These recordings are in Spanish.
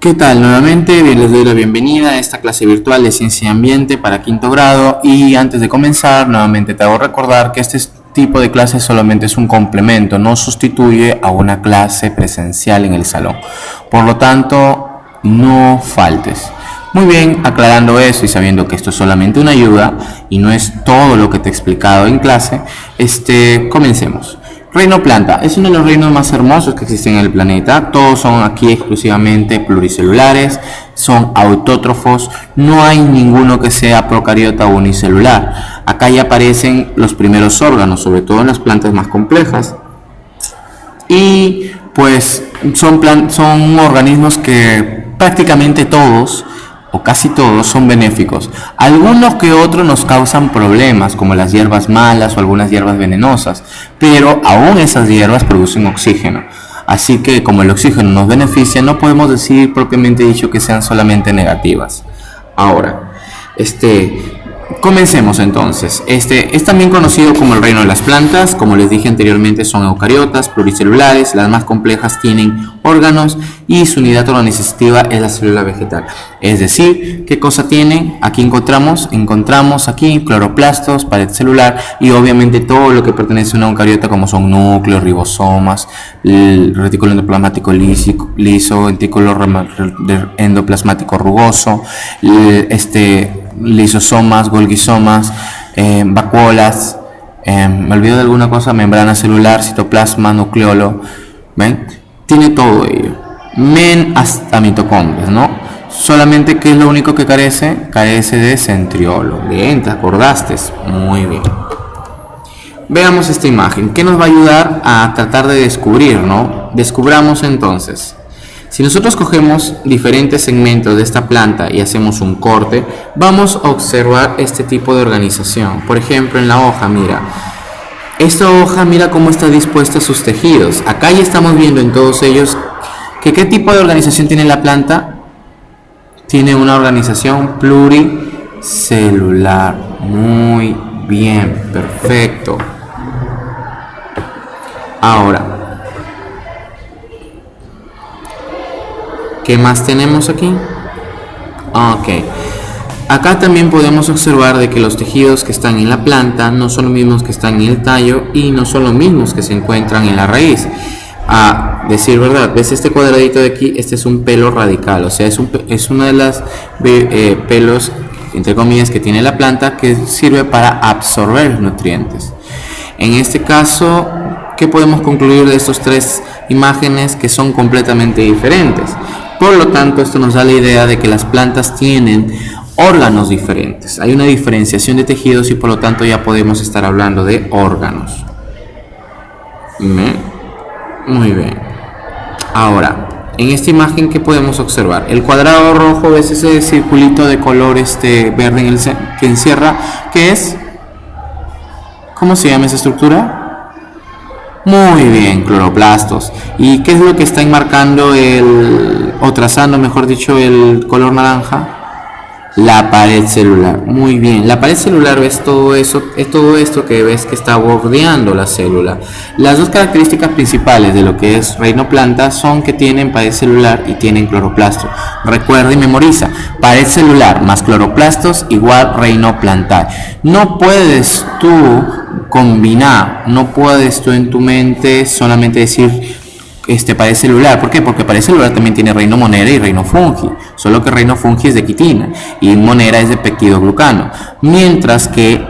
¿Qué tal? Nuevamente les doy la bienvenida a esta clase virtual de Ciencia y Ambiente para quinto grado y antes de comenzar nuevamente te hago recordar que este tipo de clase solamente es un complemento, no sustituye a una clase presencial en el salón. Por lo tanto, no faltes. Muy bien, aclarando eso y sabiendo que esto es solamente una ayuda y no es todo lo que te he explicado en clase, comencemos. Reino planta es uno de los reinos más hermosos que existen en el planeta. Todos son aquí exclusivamente pluricelulares, son autótrofos, no hay ninguno que sea procariota o unicelular. Acá ya aparecen los primeros órganos, sobre todo en las plantas más complejas. Y pues son organismos que prácticamente todos o casi todos son benéficos. Algunos que otros nos causan problemas, como las hierbas malas o algunas hierbas venenosas, pero aún esas hierbas producen oxígeno. Así que como el oxígeno nos beneficia, no podemos decir propiamente dicho que sean solamente negativas. Ahora, comencemos entonces. Es también conocido como el reino de las plantas. Como les dije anteriormente, son eucariotas, pluricelulares. Las más complejas tienen órganos y su unidad organizativa es la célula vegetal. Es decir, ¿qué cosa tienen? Aquí encontramos aquí cloroplastos, pared celular y obviamente todo lo que pertenece a una eucariota, como son núcleos, ribosomas, el retículo endoplasmático liso, retículo endoplasmático rugoso, lisosomas, golgisomas, vacuolas, me olvido de alguna cosa, membrana celular, citoplasma, nucleolo, ¿ven? Tiene todo ello, hasta mitocondrias, ¿no? Solamente que es lo único que carece de centriolo. Bien, ¿te acordaste? Muy bien. Veamos esta imagen, que nos va a ayudar a tratar de descubrir, ¿no? Descubramos entonces. Si nosotros cogemos diferentes segmentos de esta planta y hacemos un corte, vamos a observar este tipo de organización. Por ejemplo, en la hoja, mira. Esta hoja, mira cómo está dispuesta sus tejidos. Acá ya estamos viendo en todos ellos que qué tipo de organización tiene la planta. Tiene una organización pluricelular. Muy bien, perfecto. Ahora, ¿qué más tenemos aquí? Ok. Acá también podemos observar de que los tejidos que están en la planta no son los mismos que están en el tallo y no son los mismos que se encuentran en la raíz. A decir verdad, ¿ves este cuadradito de aquí? Este es un pelo radical, o sea, es una de las pelos, entre comillas, que tiene la planta que sirve para absorber nutrientes. En este caso, ¿qué podemos concluir de estas tres imágenes? Que son completamente diferentes. Por lo tanto, esto nos da la idea de que las plantas tienen órganos diferentes. Hay una diferenciación de tejidos y por lo tanto ya podemos estar hablando de órganos. Muy bien. Ahora, en esta imagen, ¿qué podemos observar? El cuadrado rojo es ese circulito de color verde que encierra, ¿qué es? ¿Cómo se llama esa estructura? Muy bien, cloroplastos. ¿Y qué es lo que está enmarcando o trazando, mejor dicho, el color naranja? La pared celular. Muy bien, la pared celular, ves todo eso, es todo esto que ves que está bordeando la célula. Las dos características principales de lo que es reino planta son que tienen pared celular y tienen cloroplasto. Recuerda y memoriza, pared celular más cloroplastos igual reino plantar. No puedes tú combinar, no puedes tú en tu mente solamente decir pared celular. ¿Por qué? Porque pared celular también tiene reino monera y reino fungi, solo que reino fungi es de quitina y monera es de peptidoglucano, mientras que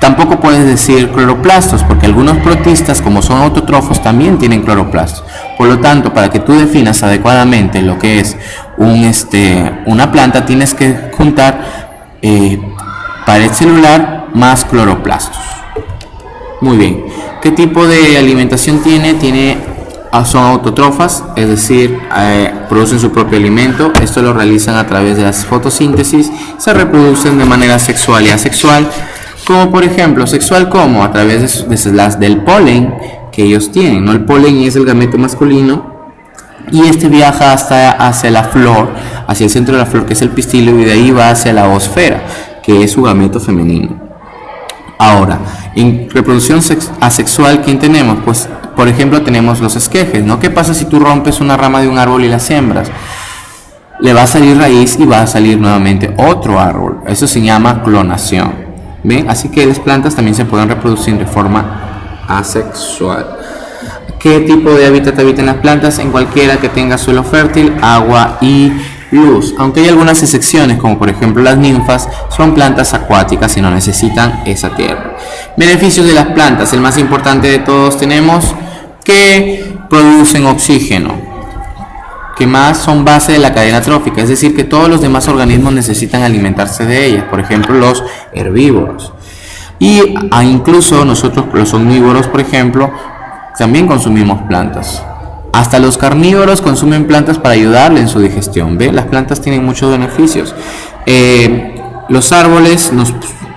tampoco puedes decir cloroplastos porque algunos protistas, como son autótrofos, también tienen cloroplastos. Por lo tanto, para que tú definas adecuadamente lo que es una planta, tienes que juntar pared celular más cloroplastos. Muy bien. ¿Qué tipo de alimentación tiene? Son autótrofas, es decir, producen su propio alimento. Esto lo realizan a través de la fotosíntesis. Se reproducen de manera sexual y asexual, como por ejemplo, sexual como a través del polen que ellos tienen, ¿no? El polen es el gameto masculino y viaja hacia la flor, hacia el centro de la flor, que es el pistilo, y de ahí va hacia la osfera, que es su gameto femenino. Ahora, Reproducción asexual, ¿quién tenemos? Pues, por ejemplo, tenemos los esquejes, ¿no? ¿Qué pasa si tú rompes una rama de un árbol y la siembras? Le va a salir raíz y va a salir nuevamente otro árbol. Eso se llama clonación. ¿Ven? Así que las plantas también se pueden reproducir de forma asexual. ¿Qué tipo de hábitat habitan las plantas? En cualquiera que tenga suelo fértil, agua y luz. Aunque hay algunas excepciones, como por ejemplo las ninfas, son plantas acuáticas y no necesitan esa tierra. Beneficios de las plantas. El más importante de todos tenemos que producen oxígeno. Que más son base de la cadena trófica, es decir, que todos los demás organismos necesitan alimentarse de ellas, por ejemplo los herbívoros. Y incluso nosotros los omnívoros, por ejemplo, también consumimos plantas. Hasta los carnívoros consumen plantas para ayudarle en su digestión. ¿Ve? Las plantas tienen muchos beneficios. Los árboles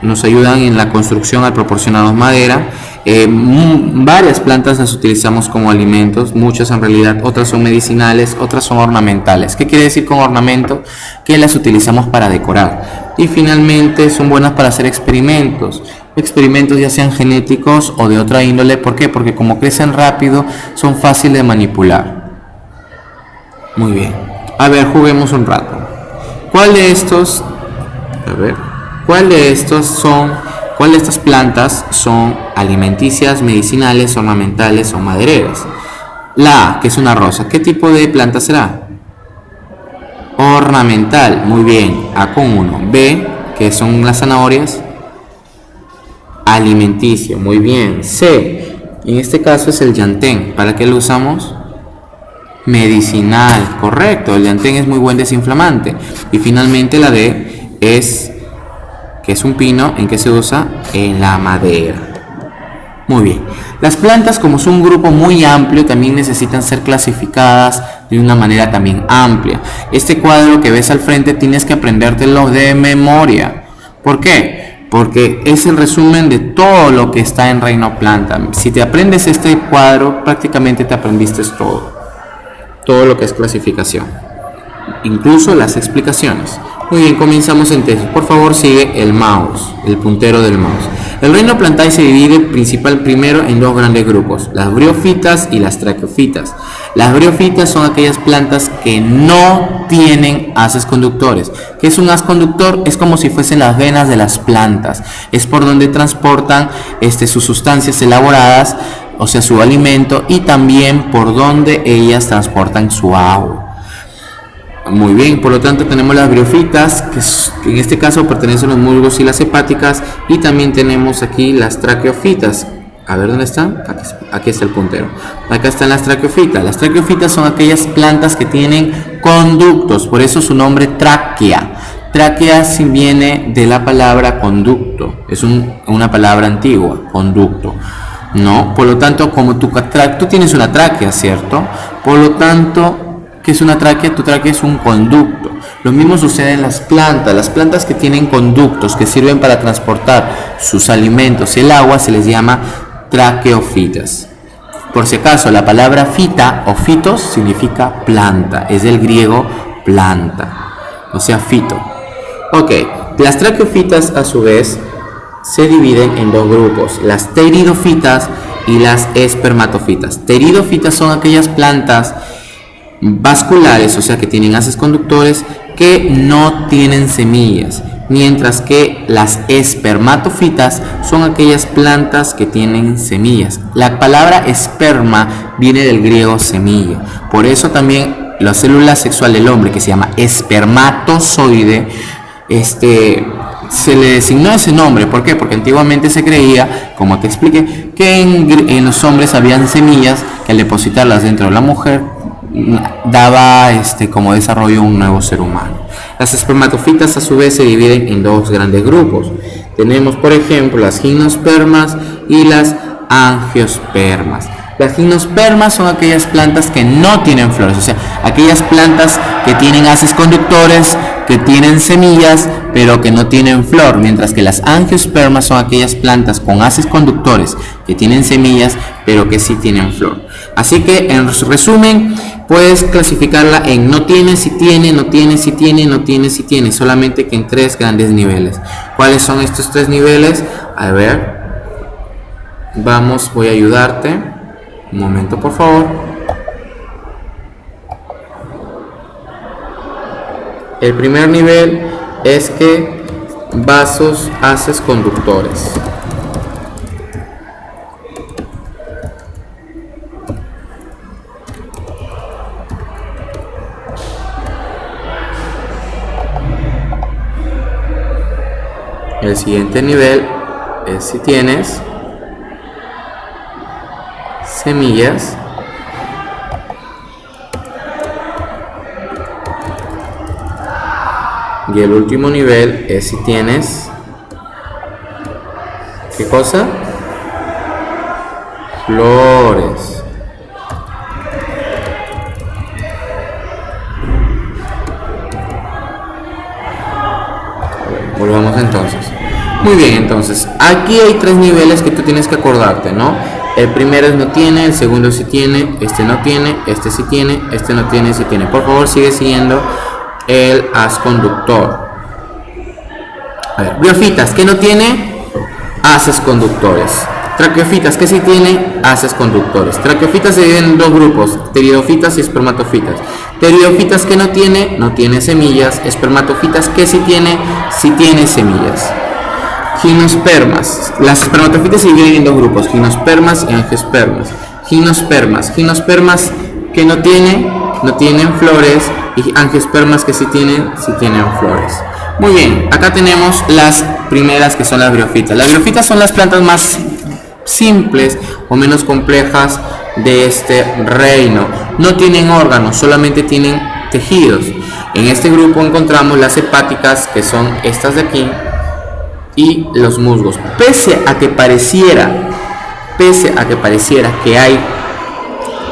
nos ayudan en la construcción al proporcionarnos madera. Varias plantas las utilizamos como alimentos, muchas en realidad, otras son medicinales, otras son ornamentales. ¿Qué quiere decir con ornamento? Que las utilizamos para decorar. Y finalmente son buenas para hacer experimentos ya sean genéticos o de otra índole. ¿Por qué? Porque como crecen rápido son fáciles de manipular. Muy bien, a ver, juguemos un rato. ¿Cuál de estas plantas son alimenticias, medicinales, ornamentales o madereras? La A, que es una rosa, ¿qué tipo de planta será? Ornamental, muy bien, A con 1. B, que son las zanahorias, alimenticio, muy bien. C, en este caso es el llantén. ¿Para qué lo usamos? Medicinal, correcto, el llantén es muy buen desinflamante. Y finalmente la D es, que es un pino. ¿En qué se usa? En la madera. Muy bien, las plantas, como son un grupo muy amplio, también necesitan ser clasificadas de una manera también amplia. Este cuadro que ves al frente tienes que aprendértelo de memoria. ¿Por qué? Porque es el resumen de todo lo que está en Reino Planta. Si te aprendes este cuadro, prácticamente te aprendiste todo lo que es clasificación, incluso las explicaciones. Muy bien, comenzamos en tesis. Por favor, sigue el mouse, el puntero del mouse. El reino Plantae se divide primero en dos grandes grupos, las briófitas y las traqueofitas. Las briófitas son aquellas plantas que no tienen haces conductores. ¿Qué es un haz conductor? Es como si fuesen las venas de las plantas. Es por donde transportan sus sustancias elaboradas, o sea, su alimento, y también por donde ellas transportan su agua. Muy bien, por lo tanto tenemos las briófitas, que en este caso pertenecen a los musgos y las hepáticas, y también tenemos aquí las traqueofitas. A ver, ¿dónde están? Aquí está el puntero. Acá están las traqueofitas. Las traqueofitas son aquellas plantas que tienen conductos, por eso su nombre tráquea. Tráquea viene de la palabra conducto, es una palabra antigua, conducto, ¿no? Por lo tanto, como tú tienes una tráquea, ¿cierto? Por lo tanto, ¿qué es una tráquea? Tu tráquea es un conducto. Lo mismo sucede en las plantas que tienen conductos que sirven para transportar sus alimentos, el agua, se les llama traqueofitas. Por si acaso, la palabra fita o fitos significa planta, es del griego planta, o sea, fito. Ok, las traqueofitas a su vez se dividen en dos grupos, las pteridofitas y las espermatofitas. Pteridofitas son aquellas plantas vasculares, o sea que tienen haces conductores, que no tienen semillas, mientras que las espermatofitas son aquellas plantas que tienen semillas. La palabra esperma viene del griego semilla, por eso también la célula sexual del hombre, que se llama espermatozoide, se le designó ese nombre. ¿Por qué? Porque antiguamente se creía, como te expliqué, que en los hombres habían semillas que al depositarlas dentro de la mujer daba como desarrollo un nuevo ser humano. Las espermatofitas a su vez se dividen en dos grandes grupos. Tenemos, por ejemplo, las gimnospermas y las angiospermas. Las gimnospermas son aquellas plantas que no tienen flores, o sea, aquellas plantas que tienen haces conductores, que tienen semillas, pero que no tienen flor, mientras que las angiospermas son aquellas plantas con haces conductores, que tienen semillas, pero que sí tienen flor. Así que, en resumen, puedes clasificarla en no tiene, si tiene, no tiene, si tiene, no tiene, si tiene, solamente que en tres grandes niveles. ¿Cuáles son estos tres niveles? A ver, Vamos, voy a ayudarte. Un momento, por favor. El primer nivel es que vasos haces conductores. El siguiente nivel es si tienes semillas y el último nivel es si tienes ¿qué cosa? Flores. Volvamos entonces. Muy bien, entonces aquí hay tres niveles que tú tienes que acordarte, ¿no? El primero es no tiene, el segundo sí tiene, este no tiene, este sí tiene, este no tiene, sí tiene. Por favor, sigue siguiendo el haz conductor. A ver, briofitas, ¿qué no tiene? Haces conductores. Traqueofitas, ¿qué sí tiene? Haces conductores. Traqueofitas se dividen en dos grupos, pteridofitas y espermatofitas. Pteridofitas, ¿que no tiene? No tiene semillas. Espermatofitas, ¿que sí tiene? Sí tiene semillas. Gimnospermas. Las espermatofitas se dividen en dos grupos, gimnospermas y angiospermas. Gimnospermas que no tienen flores, y angiospermas que sí tienen flores. Muy bien, acá tenemos las primeras que son las briofitas. Las briofitas son las plantas más simples o menos complejas de este reino. No tienen órganos, solamente tienen tejidos. En este grupo encontramos las hepáticas, que son estas de aquí, y los musgos. Pese a que pareciera que hay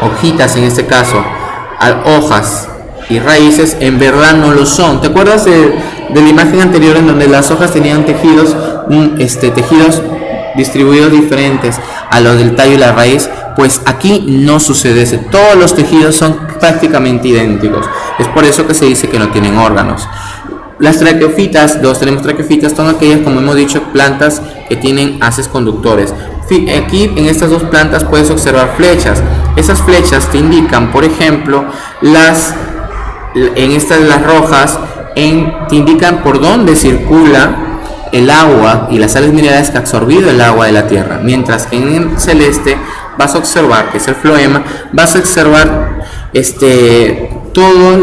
hojitas, en este caso hojas y raíces, en verdad no lo son. ¿Te acuerdas de la imagen anterior en donde las hojas tenían tejidos distribuidos diferentes a los del tallo y la raíz? Pues aquí no sucede eso. Todos los tejidos son prácticamente idénticos. Es por eso que se dice que no tienen órganos. Las traqueofitas, tenemos traqueofitas, son aquellas, como hemos dicho, plantas que tienen haces conductores. Aquí en estas dos plantas puedes observar flechas. Esas flechas te indican, por ejemplo, las rojas, te indican por dónde circula el agua y las sales minerales que ha absorbido el agua de la tierra. Mientras que en el celeste vas a observar, que es el floema, vas a observar todos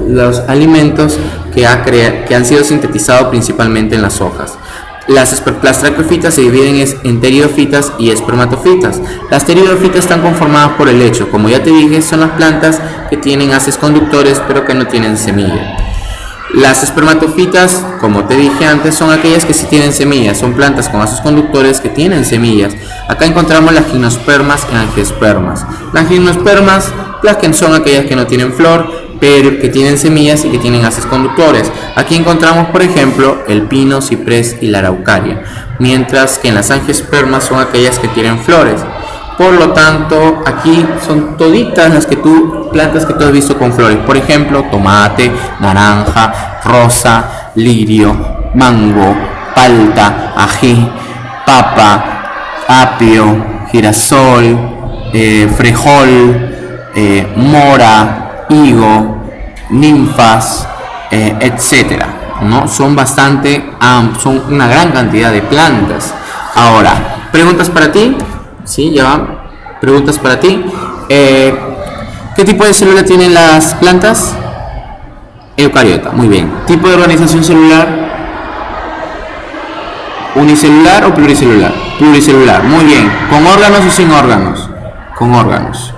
los alimentos que han sido sintetizados principalmente en las hojas. Las traqueofitas se dividen en pteridofitas y espermatofitas. Las pteridofitas están conformadas por el lecho. Como ya te dije, son las plantas que tienen haces conductores pero que no tienen semilla. Las espermatofitas, como te dije antes, son aquellas que sí tienen semillas. Son plantas con haces conductores que tienen semillas. Acá encontramos las gimnospermas y angiospermas. Las gimnospermas, las que son aquellas que no tienen flor, pero que tienen semillas y que tienen haces conductores. Aquí encontramos, por ejemplo, el pino, ciprés y la araucaria, mientras que en las angiospermas son aquellas que tienen flores. Por lo tanto, aquí son toditas las plantas que tú has visto con flores. Por ejemplo, tomate, naranja, rosa, lirio, mango, palta, ají, papa, apio, girasol, frejol, mora, higo, ninfas, etcétera, ¿no? Son son una gran cantidad de plantas. Ahora, preguntas para ti. Sí, ya va. Preguntas para ti. ¿Qué tipo de célula tienen las plantas? Eucariota. Muy bien. ¿Tipo de organización celular? ¿Unicelular o pluricelular? Pluricelular. Muy bien. ¿Con órganos o sin órganos? Con órganos.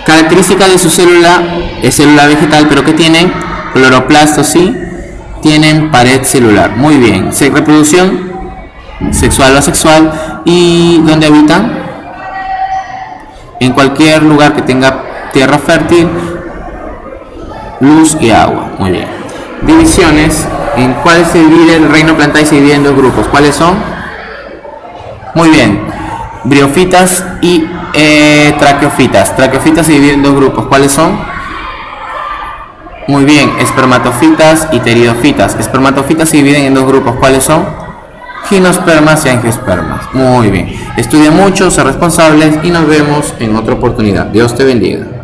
Característica de su célula es célula vegetal, pero que tienen cloroplastos, sí, tienen pared celular. Muy bien. Reproducción sexual o asexual. ¿Y dónde habitan? En cualquier lugar que tenga tierra fértil, luz y agua. Muy bien. Divisiones. ¿En cuáles se divide el reino plantae? Se divide en dos grupos. ¿Cuáles son? Muy bien. Briofitas y traqueofitas. Traqueofitas se dividen en dos grupos. ¿Cuáles son? Muy bien. Espermatofitas y pteridofitas. Espermatofitas se dividen en dos grupos. ¿Cuáles son? gimnospermas y angiospermas. Muy bien. Estudia mucho, sé responsables y nos vemos en otra oportunidad. Dios te bendiga.